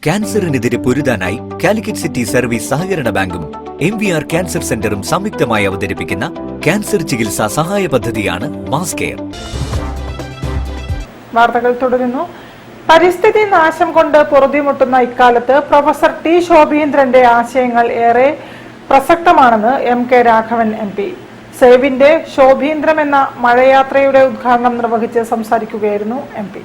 ക്യാൻസറിനെതിരെ പൊരുതാനായി Calicut city service സഹകരണ ബാങ്കും MVR cancer സെന്ററും സംയുക്തമായി അവതരിപ്പിക്കുന്ന ക്യാൻസർ ചികിത്സാ സഹായ പദ്ധതിയാണ് മാസ് കെയർ. വാർത്തകൾ തുടരുന്നു. പരിസ്ഥിതി നാശം കൊണ്ട് പൊറുതിമുട്ടുന്ന ഇക്കാലത്ത് പ്രൊഫസർ ടി ശോഭീന്ദ്രന്റെ ആശയങ്ങൾ ഏറെ പ്രസക്തമാണെന്ന് MK രാഘവൻ MP. സേവിന്റെ ശോഭീന്ദ്രം എന്ന മഴയാത്രയുടെ ഉദ്ഘാടനം നിർവഹിച്ച് സംസാരിക്കുകയായിരുന്നു MP.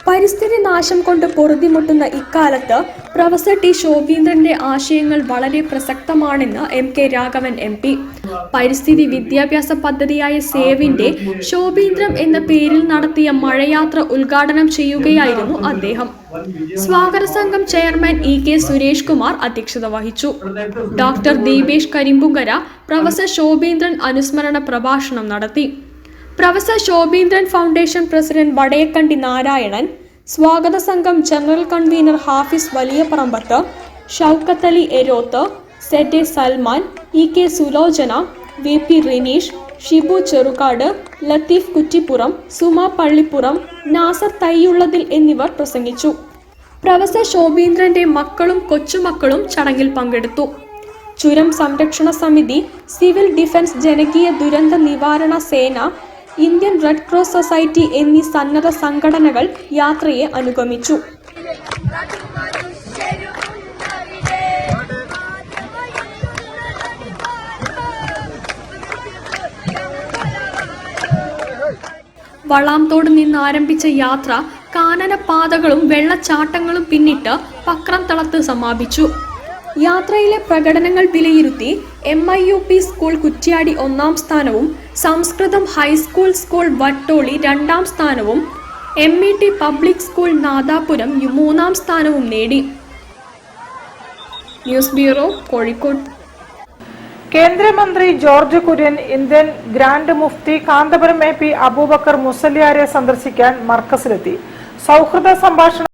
പരിസ്ഥിതി നാശം കൊണ്ട് പൊറുതിമുട്ടുന്ന ഇക്കാലത്ത് പ്രൊഫസർ ടി ശോഭീന്ദ്രന്റെ ആശയങ്ങൾ വളരെ പ്രസക്തമാണെന്ന് MK രാഘവൻ MP. പരിസ്ഥിതി വിദ്യാഭ്യാസ പദ്ധതിയായ സേവിന്റെ ശോഭീന്ദ്രം എന്ന പേരിൽ നടത്തിയ മഴയാത്ര ഉദ്ഘാടനം ചെയ്യുകയായിരുന്നു അദ്ദേഹം. സ്വാഗത സംഘം ചെയർമാൻ EK സുരേഷ് കുമാർ അധ്യക്ഷത വഹിച്ചു. ഡോക്ടർ ദീപേഷ് കരിമ്പുങ്കര പ്രൊഫസർ ശോഭീന്ദ്രൻ അനുസ്മരണ പ്രഭാഷണം നടത്തി. Professor Shobhindran foundation president Vadayakkandi Narayanan, സ്വാഗത സംഘം general convener Hafis Valiyaparambath, Shoukath Ali Eroth, ZA Salman, EK Sulochana, VP Rineesh, Shibu Cherukad, Latheef Kuttippuram, Suma Pallippuram, Nasar Thayyullathil എന്നിവർ പ്രസംഗിച്ചു. പ്രൊഫസർ ശോഭീന്ദ്രന്റെ മക്കളും കൊച്ചുമക്കളും ചടങ്ങിൽ പങ്കെടുത്തു. ചുരം സംരക്ഷണ സമിതി, സിവിൽ ഡിഫൻസ്, ജനകീയ ദുരന്ത നിവാരണ സേന, ഇന്ത്യൻ റെഡ് ക്രോസ് സൊസൈറ്റി എന്നീ സന്നദ്ധ സംഘടനകൾ യാത്രയെ അനുഗമിച്ചു. വളാംതോട് നിന്ന് ആരംഭിച്ച യാത്ര കാനനപാതകളും വെള്ളച്ചാട്ടങ്ങളും പിന്നിട്ട് പക്രംതളത്ത് സമാപിച്ചു. യാത്രയിലെ പ്രകടനങ്ങൾ വിലയിരുത്തി MIUP സ്കൂൾ കുറ്റ്യാടി 1ാം സ്ഥാനവും സംസ്കൃതം ഹൈസ്കൂൾ സ്കൂൾ വട്ടോളി 2ാം സ്ഥാനവും MET പബ്ലിക് സ്കൂൾ നാദാപുരം 3ാം സ്ഥാനവും നേടി. News bureau, Kozhikode. കേന്ദ്രമന്ത്രി George Kurian Indian grand mufti Kanthapuram AP Aboobacker മുസല്യാരെ സന്ദർശിക്കാൻ മർക്കസിലെത്തി. സൗഹൃദ സംഭാഷണം